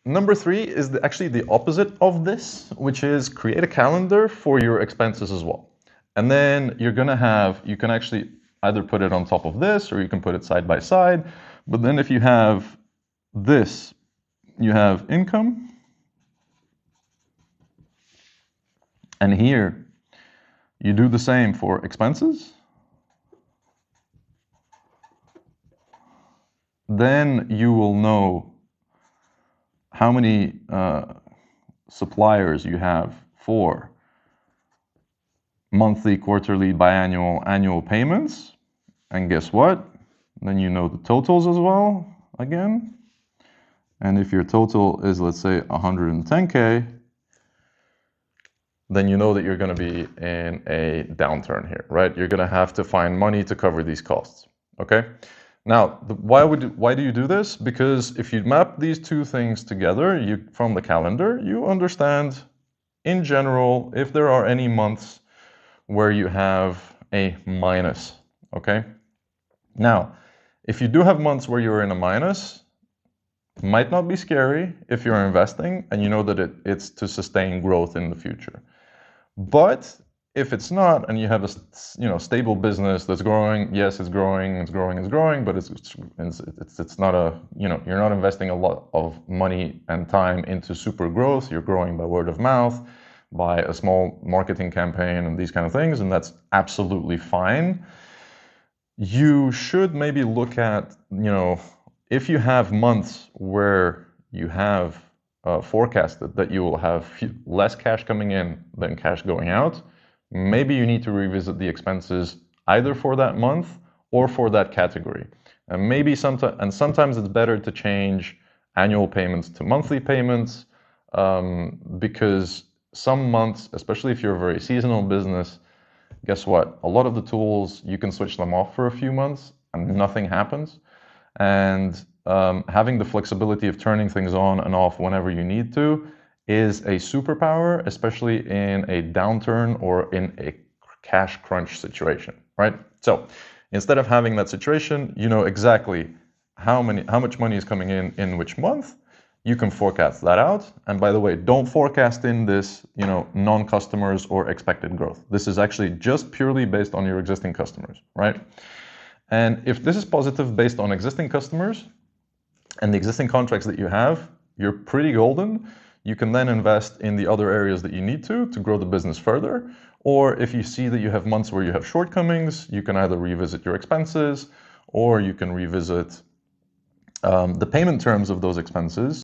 Number three is actually the opposite of this, which is create a calendar for your expenses as well. And then you're gonna have, you can actually either put it on top of this or you can put it side by side. But then if you have this, you have income. And here you do the same for expenses. Then you will know how many suppliers you have for monthly, quarterly, biannual, annual payments. And guess what? Then you know the totals as well, again. And if your total is, let's say, 110K, then you know that you're going to be in a downturn here, right? You're going to have to find money to cover these costs, okay? Now, why do you do this? Because if you map these two things together from the calendar, you understand, in general, if there are any months where you have a minus, okay? Now, if you do have months where you're in a minus, it might not be scary if you're investing and you know that it's to sustain growth in the future. But if it's not, and you have a stable business that's growing, yes, it's growing, but it's not a, you're not investing a lot of money and time into super growth. You're growing by word of mouth, by a small marketing campaign and these kind of things, and that's absolutely fine. You should maybe look at, if you have months where you have forecasted that you will have less cash coming in than cash going out, maybe you need to revisit the expenses either for that month or for that category. And maybe sometimes it's better to change annual payments to monthly payments, because some months, especially if you're a very seasonal business, guess what? A lot of the tools, you can switch them off for a few months and nothing happens. And having the flexibility of turning things on and off whenever you need to is a superpower, especially in a downturn or in a cash crunch situation, right? So instead of having that situation, you know exactly how much money is coming in which month. You can forecast that out. And by the way, don't forecast in this, non-customers or expected growth. This is actually just purely based on your existing customers, right? And if this is positive based on existing customers and the existing contracts that you have, you're pretty golden. You can then invest in the other areas that you need to grow the business further. Or if you see that you have months where you have shortcomings, you can either revisit your expenses or you can revisit the payment terms of those expenses